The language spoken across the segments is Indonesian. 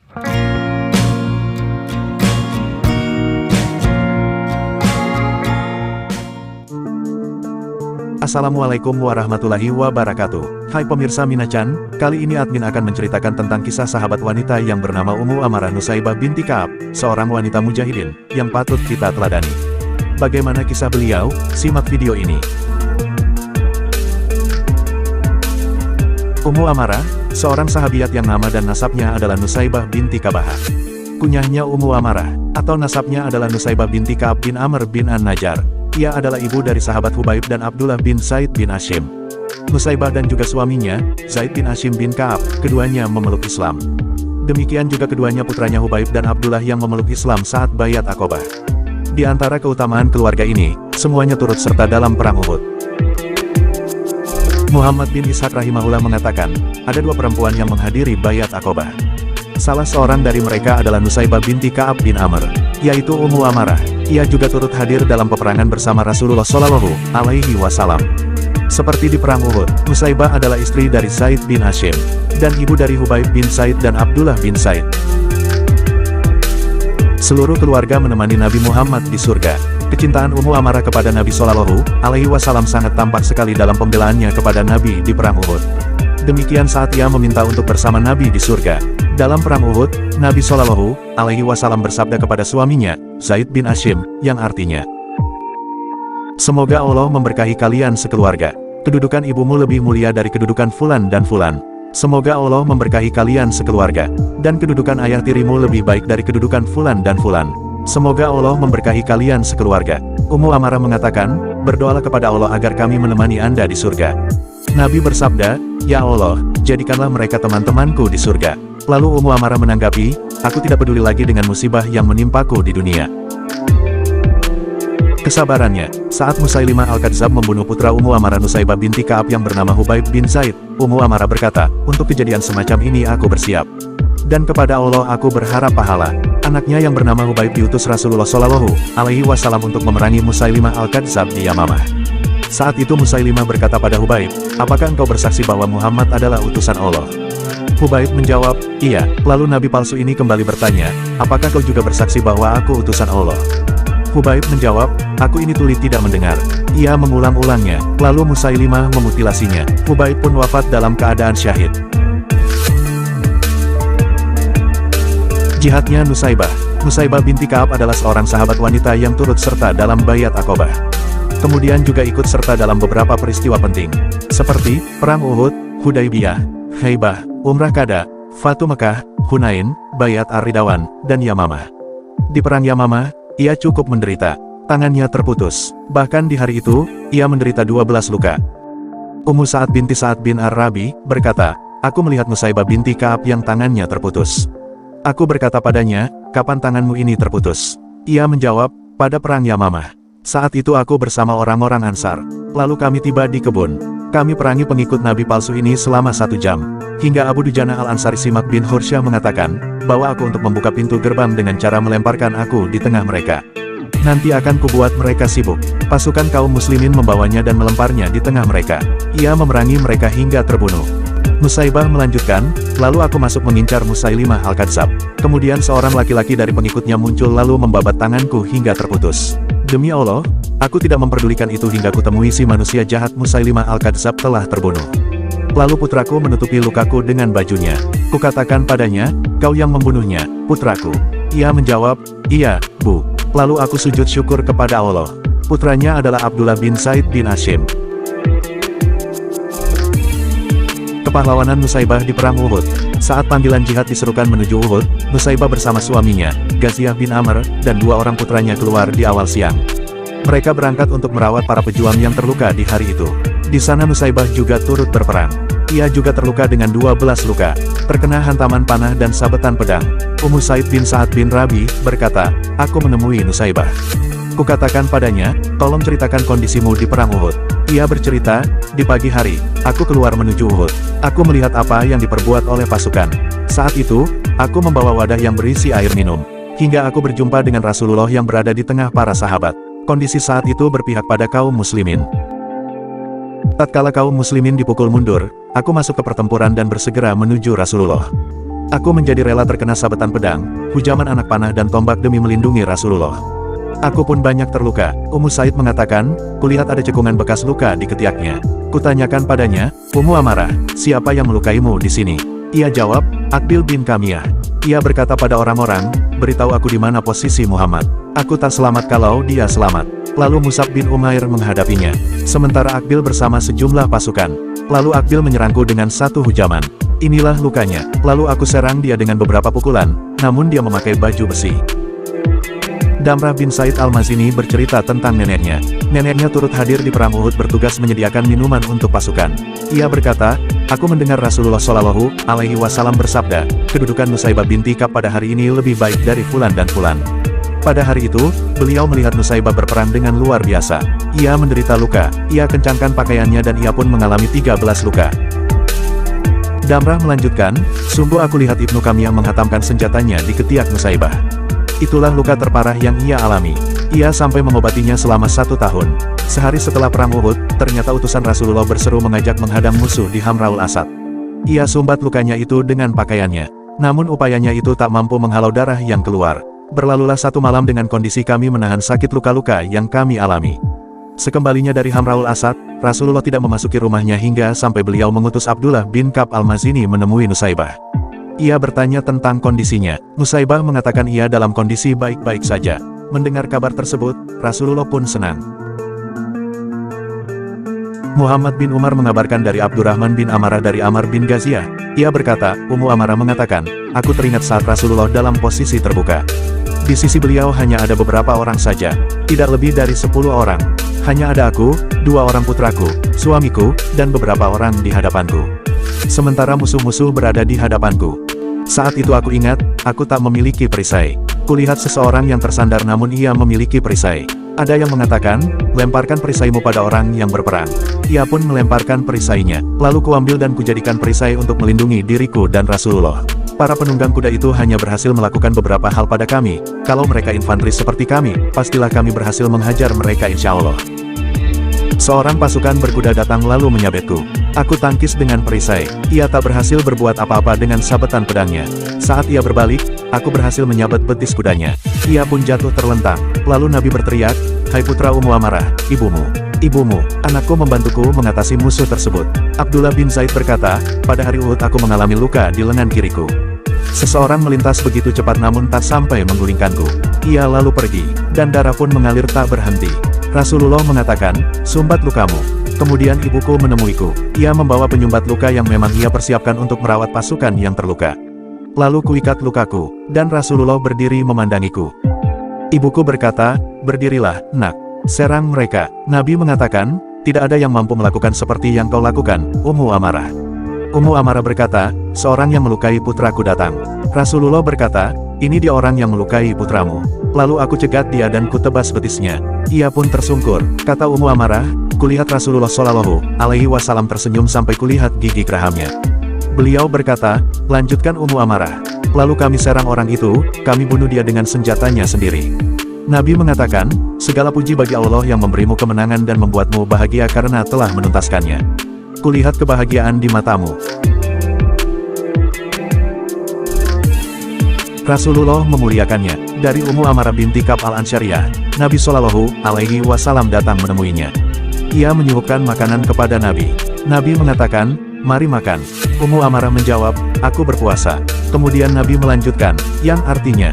Assalamualaikum warahmatullahi wabarakatuh. Hai pemirsa Minachan, kali ini admin akan menceritakan tentang kisah sahabat wanita yang bernama Ummu Amarah Nusaybah binti Ka'ab, seorang wanita mujahidin, yang patut kita teladani. Bagaimana kisah beliau? Simak video ini. Ummu Amarah, seorang sahabiat yang nama dan nasabnya adalah Nusaybah binti Kabahah. Kunyahnya Ummu Amarah, atau nasabnya adalah Nusaybah binti Ka'ab bin Amr bin An-Najjar. Ia adalah ibu dari sahabat Hubaib dan Abdullah bin Zaid bin Hashim. Nusaybah dan juga suaminya, Zaid bin Hashim bin Ka'ab, keduanya memeluk Islam. Demikian juga keduanya putranya Hubaib dan Abdullah yang memeluk Islam saat Bayat Aqobah. Di antara keutamaan keluarga ini, semuanya turut serta dalam perang Uhud. Muhammad bin Ishaq rahimahullah mengatakan, ada dua perempuan yang menghadiri Bayat Aqobah. Salah seorang dari mereka adalah Nusaybah binti Ka'ab bin Amr, yaitu Ummu Amarah. Ia juga turut hadir dalam peperangan bersama Rasulullah Shallallahu Alaihi Wasallam. Seperti di perang Uhud, Nusaybah adalah istri dari Zaid bin Hashim, dan ibu dari Hubaib bin Zaid dan Abdullah bin Zaid. Seluruh keluarga menemani Nabi Muhammad di surga. Kecintaan Ummu Amarah kepada Nabi Shallallahu Alaihi Wasallam sangat tampak sekali dalam pembelaannya kepada Nabi di perang Uhud. Demikian saat ia meminta untuk bersama Nabi di surga. Dalam perang Uhud, Nabi Shallallahu Alaihi Wasallam bersabda kepada suaminya, Zaid bin Hashim, yang artinya, semoga Allah memberkahi kalian sekeluarga. Kedudukan ibumu lebih mulia dari kedudukan Fulan dan Fulan. Semoga Allah memberkahi kalian sekeluarga. Dan kedudukan ayah tirimu lebih baik dari kedudukan Fulan dan Fulan. Semoga Allah memberkahi kalian sekeluarga. Ummu Amarah mengatakan, berdoalah kepada Allah agar kami menemani Anda di surga. Nabi bersabda, ya Allah, jadikanlah mereka teman-temanku di surga. Lalu Ummu Amarah menanggapi, aku tidak peduli lagi dengan musibah yang menimpaku di dunia. Kesabarannya, saat Musailimah Al-Kadzab membunuh putra Ummu Amarah Nusaybah binti Ka'ab yang bernama Hubaib bin Zaid, Ummu Amarah berkata, untuk kejadian semacam ini aku bersiap. Dan kepada Allah aku berharap pahala. Anaknya yang bernama Hubaib diutus Rasulullah Shallallahu Alaihi Wasallam untuk memerangi Musailimah Al-Kadzab di Yamamah. Saat itu Musailimah berkata pada Hubaib, apakah engkau bersaksi bahwa Muhammad adalah utusan Allah? Hubaib menjawab, iya. Lalu Nabi palsu ini kembali bertanya, apakah kau juga bersaksi bahwa aku utusan Allah? Hubaib menjawab, aku ini tuli tidak mendengar. Ia mengulang-ulangnya, lalu Musailimah memutilasinya. Hubaib pun wafat dalam keadaan syahid. Jihadnya Nusaybah. Nusaybah binti Ka'ab adalah seorang sahabat wanita yang turut serta dalam Bayat Aqobah. Kemudian juga ikut serta dalam beberapa peristiwa penting, seperti Perang Uhud, Hudaybiyah, Haibah, Umrah Qada, Fatu Mekah, Hunain, Bayat Ar-Ridwan, dan Yamamah. Di Perang Yamamah, ia cukup menderita. Tangannya terputus. Bahkan di hari itu, ia menderita 12 luka. Ummu Sa'ad binti Sa'ad bin Ar-Rabi berkata, aku melihat Nusaybah binti Ka'ab yang tangannya terputus. Aku berkata padanya, kapan tanganmu ini terputus? Ia menjawab, pada Perang Yamamah. Saat itu aku bersama orang-orang Ansar. Lalu kami tiba di kebun. Kami perangi pengikut Nabi palsu ini selama 1 jam. Hingga Abu Dujana Al-Ansari Simak bin Hursyah mengatakan, bawa aku untuk membuka pintu gerbang dengan cara melemparkan aku di tengah mereka. Nanti akan kubuat mereka sibuk. Pasukan kaum muslimin membawanya dan melemparnya di tengah mereka. Ia memerangi mereka hingga terbunuh. Nusaybah melanjutkan, lalu aku masuk mengincar Musailimah Al-Kadzab. Kemudian seorang laki-laki dari pengikutnya muncul lalu membabat tanganku hingga terputus. Demi Allah, aku tidak memperdulikan itu hingga kutemui si manusia jahat Musailimah Al-Kadzab telah terbunuh. Lalu putraku menutupi lukaku dengan bajunya. Kukatakan padanya, kau yang membunuhnya, putraku. Ia menjawab, iya, Bu. Lalu aku sujud syukur kepada Allah. Putranya adalah Abdullah bin Zaid bin Hashim. Kepahlawanan Nusaybah di Perang Uhud. Saat panggilan jihad diserukan menuju Uhud, Nusaybah bersama suaminya, Ghaziah bin Amr, dan 2 orang putranya keluar di awal siang. Mereka berangkat untuk merawat para pejuang yang terluka di hari itu. Di sana Nusaybah juga turut berperang. Ia juga terluka dengan 12 luka, terkena hantaman panah dan sabetan pedang. Ummu Said bin Sa'ad bin Rabi berkata, aku menemui Nusaybah. Kukatakan padanya, tolong ceritakan kondisimu di Perang Uhud. Ia bercerita, di pagi hari, aku keluar menuju Uhud. Aku melihat apa yang diperbuat oleh pasukan. Saat itu, aku membawa wadah yang berisi air minum. Hingga aku berjumpa dengan Rasulullah yang berada di tengah para sahabat. Kondisi saat itu berpihak pada kaum muslimin. Tatkala kaum muslimin dipukul mundur, aku masuk ke pertempuran dan bersegera menuju Rasulullah. Aku menjadi rela terkena sabetan pedang, hujaman anak panah dan tombak demi melindungi Rasulullah. Aku pun banyak terluka. Ummu Said mengatakan, kulihat ada cekungan bekas luka di ketiaknya. Kutanyakan padanya, Ummu Amarah, siapa yang melukaimu di sini? Ia jawab, Aqbil bin Kamiyah. Ia berkata pada orang-orang, beritahu aku di mana posisi Muhammad. Aku tak selamat kalau dia selamat. Lalu Mus'ab bin Umair menghadapinya. Sementara Aqbil bersama sejumlah pasukan. Lalu Aqbil menyerangku dengan satu hujaman. Inilah lukanya. Lalu aku serang dia dengan beberapa pukulan, namun dia memakai baju besi. Damrah bin Said al-Mazini bercerita tentang neneknya. Neneknya turut hadir di perang Uhud bertugas menyediakan minuman untuk pasukan. Ia berkata, aku mendengar Rasulullah Shallallahu Alaihi Wasallam bersabda, kedudukan Nusaybah binti Ka'ab pada hari ini lebih baik dari Fulan dan Fulan. Pada hari itu, beliau melihat Nusaybah berperang dengan luar biasa. Ia menderita luka, ia kencangkan pakaiannya dan ia pun mengalami 13 luka. Damrah melanjutkan, sungguh aku lihat Ibnu Kamiyah menghantamkan senjatanya di ketiak Nusaybah. Itulah luka terparah yang ia alami. Ia sampai mengobatinya selama 1 tahun. Sehari setelah perang Uhud, ternyata utusan Rasulullah berseru mengajak menghadang musuh di Hamraul Asad. Ia sumbat lukanya itu dengan pakaiannya. Namun upayanya itu tak mampu menghalau darah yang keluar. Berlalulah 1 malam dengan kondisi kami menahan sakit luka-luka yang kami alami. Sekembalinya dari Hamraul Asad, Rasulullah tidak memasuki rumahnya hingga sampai beliau mengutus Abdullah bin Ka'ab al-Mazini menemui Nusaybah. Ia bertanya tentang kondisinya. Nusaybah mengatakan ia dalam kondisi baik-baik saja. Mendengar kabar tersebut, Rasulullah pun senang. Muhammad bin Umar mengabarkan dari Abdurrahman bin Amarah dari Amr bin Ghaziyah. Ia berkata, Ummu Amarah mengatakan, aku teringat saat Rasulullah dalam posisi terbuka. Di sisi beliau hanya ada beberapa orang saja, tidak lebih dari 10 orang. Hanya ada aku, 2 orang putraku, suamiku, dan beberapa orang di hadapanku. Sementara musuh-musuh berada di hadapanku. Saat itu aku ingat, aku tak memiliki perisai. Kulihat seseorang yang tersandar namun ia memiliki perisai. Ada yang mengatakan, lemparkan perisaimu pada orang yang berperang. Ia pun melemparkan perisainya. Lalu kuambil dan kujadikan perisai untuk melindungi diriku dan Rasulullah. Para penunggang kuda itu hanya berhasil melakukan beberapa hal pada kami. Kalau mereka infanteri seperti kami, pastilah kami berhasil menghajar mereka insya Allah. Seorang pasukan berkuda datang lalu menyabetku. Aku tangkis dengan perisai. Ia tak berhasil berbuat apa-apa dengan sabetan pedangnya. Saat ia berbalik, aku berhasil menyabet betis kudanya. Ia pun jatuh terlentang. Lalu Nabi berteriak, hai putra Ummu Amarah, ibumu. Ibumu, anakku membantuku mengatasi musuh tersebut. Abdullah bin Zaid berkata, pada hari Uhud aku mengalami luka di lengan kiriku. Seseorang melintas begitu cepat namun tak sampai menggulingkanku. Ia lalu pergi, dan darah pun mengalir tak berhenti. Rasulullah mengatakan, sumbat lukamu. Kemudian ibuku menemuiku. Ia membawa penyumbat luka yang memang ia persiapkan untuk merawat pasukan yang terluka. Lalu kuikat lukaku, dan Rasulullah berdiri memandangiku. Ibuku berkata, berdirilah, nak. Serang mereka. Nabi mengatakan, tidak ada yang mampu melakukan seperti yang kau lakukan, Ummu Amarah. Ummu Amarah berkata, seorang yang melukai putraku datang. Rasulullah berkata, ini dia orang yang melukai putramu. Lalu aku cegat dia dan kutebas betisnya. Ia pun tersungkur. Kata Ummu Amarah, kulihat Rasulullah Shallallahu Alaihi Wasallam tersenyum sampai kulihat gigi gerahamnya. Beliau berkata, lanjutkan Ummu Amarah. Lalu kami serang orang itu, kami bunuh dia dengan senjatanya sendiri. Nabi mengatakan, segala puji bagi Allah yang memberimu kemenangan dan membuatmu bahagia karena telah menuntaskannya. Kulihat kebahagiaan di matamu. Rasulullah memuliakannya. Dari Ummu Amarah binti Ka'ab al-Ansyariyah, Nabi Shallallahu Alaihi Wasallam datang menemuinya. Ia menyuguhkan makanan kepada Nabi. Nabi mengatakan, mari makan. Ummu Amarah menjawab, aku berpuasa. Kemudian Nabi melanjutkan, yang artinya,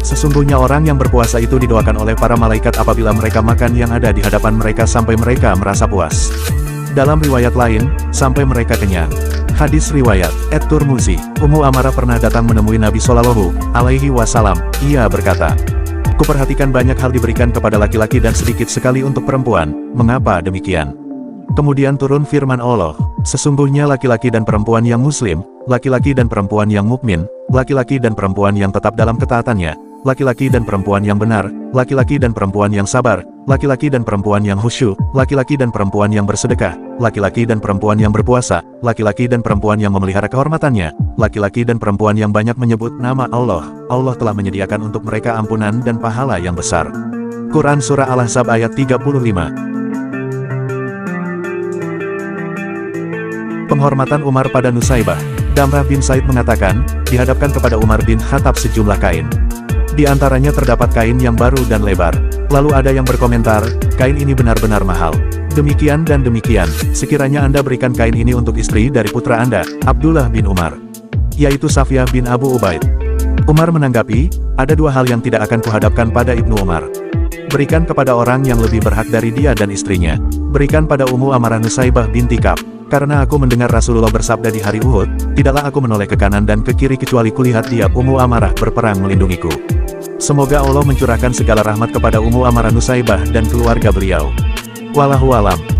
sesungguhnya orang yang berpuasa itu didoakan oleh para malaikat apabila mereka makan yang ada di hadapan mereka sampai mereka merasa puas. Dalam riwayat lain, sampai mereka kenyang. Hadis riwayat At-Tirmidzi. Ummu Amarah pernah datang menemui Nabi Shallallahu Alaihi Wasallam. Ia berkata, kuperhatikan banyak hal diberikan kepada laki-laki dan sedikit sekali untuk perempuan. Mengapa demikian? Kemudian turun firman Allah, sesungguhnya laki-laki dan perempuan yang muslim, laki-laki dan perempuan yang mukmin, laki-laki dan perempuan yang tetap dalam ketaatannya, laki-laki dan perempuan yang benar, laki-laki dan perempuan yang sabar, laki-laki dan perempuan yang khusyuk, laki-laki dan perempuan yang bersedekah, laki-laki dan perempuan yang berpuasa, laki-laki dan perempuan yang memelihara kehormatannya, laki-laki dan perempuan yang banyak menyebut nama Allah. Allah telah menyediakan untuk mereka ampunan dan pahala yang besar. Quran Surah Al-Ahzab ayat 35. Penghormatan Umar pada Nusaybah. Damrah bin Said mengatakan, dihadapkan kepada Umar bin Khattab sejumlah kain. Di antaranya terdapat kain yang baru dan lebar. Lalu ada yang berkomentar, kain ini benar-benar mahal. Demikian dan demikian, sekiranya Anda berikan kain ini untuk istri dari putra Anda, Abdullah bin Umar, yaitu Safiyah bin Abu Ubaid. Umar menanggapi, ada dua hal yang tidak akan kuhadapkan pada Ibnu Umar. Berikan kepada orang yang lebih berhak dari dia dan istrinya. Berikan pada Ummu Amarah Nusaibah binti Ka'ab. Karena aku mendengar Rasulullah bersabda di hari Uhud, tidaklah aku menoleh ke kanan dan ke kiri kecuali kulihat dia Ummu Amarah berperang melindungiku. Semoga Allah mencurahkan segala rahmat kepada Ummu Amarah Nusaibah dan keluarga beliau. Wallahu a'lam.